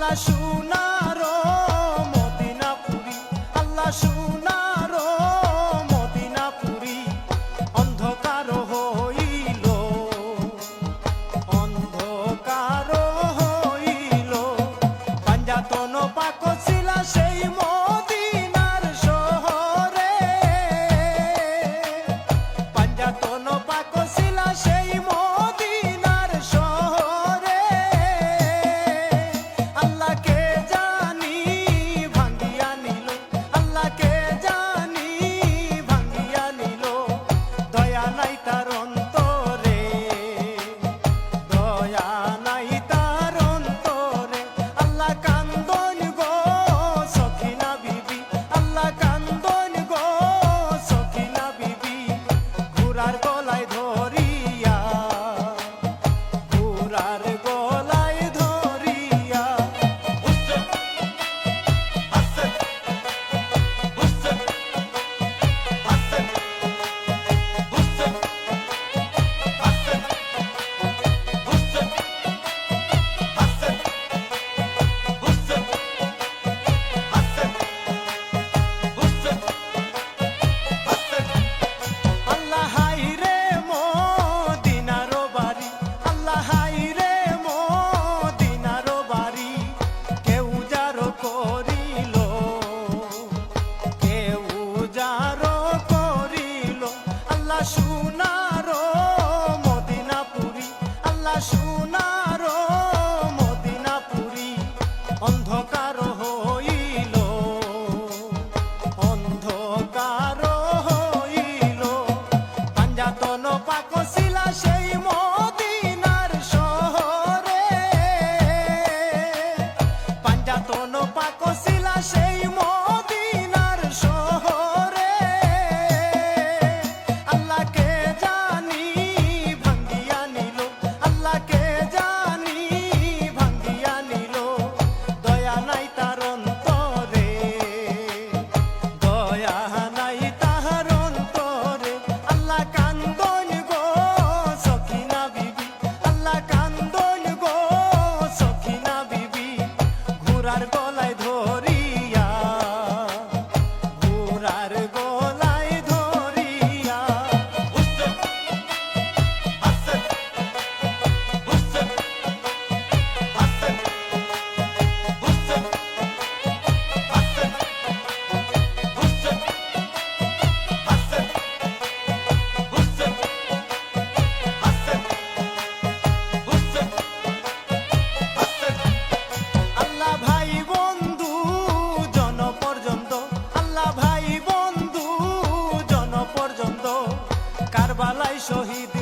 আল্লাহ সোনার মদিনাপুরি, আল্লাহ সোনার মদিনাপুরি অন্ধকার হইল, অন্ধকার হইল। পাঞ্জাতন পাক ছিল সেই মদিনার শহরে, পাঞ্জাতন পাক ছিল সেই মদিনার শহরে। আল্লাহকে জানি ভাঙ্গিয়া নিল, আল্লাহকে জানি ভাঙ্গিয়া নিল। দয়া নাই তার অন্তরে, দয়া নাই তার অন্তরে। আল্লাহ কান্দন গো সখিনা বিবি, আল্লাহ কান্দন গো সখিনা বিবি। ঘোড়ার গলায় ধরিয়া, ঘোড়ার গলায় ধরিয়া। হুসেন হাসান, হুসেন হাসান, হুসেন হাসান, হুসেন হাসান, হুসেন হাসান, হুসেন হাসান। আল্লাহ হাই রে মদিনার বাড়ি, আল্লাহ হাই রে মদিনার বাড়ি। কেউ যার করিল, কেউ যার করিল। আল্লাহ সোনার মদিনাপুরি, আল্লাহ সোনার মদিনাপুরি অন্ধকার হইল, অন্ধকার হইল। পাঞ্জাতন পাক ছিল সেই মদিনার শহরে, পাঞ্জাতন পাক ছিল সেই মদিনার শহরে। আল্লাহকে জানি ভাঙ্গিয়া নিল, আল্লাহকে জানি ভাঙ্গিয়া নিল। দয়া নাই তার অন্তরে, দয়া নাই তাহার অন্তরে। আল্লাহ কান্দন গো সখিনা বিবি, আল্লাহ কান্দন গো সখিনা বিবি। ঘোড়ার গলায় ধরিয়া, ঘোড়ার গলায় ধরিয়া। হুসেন হাসান, হুসেন হাসান, হুসেন হাসান, হুসেন হাসান, হুসেন হাসান, হুসেন হাসান। আল্লাহ ভাই বন্ধু জন পর্যন্ত, আল্লাহ ভাই বন্ধু জন পর্যন্ত কারবালায় শহীদ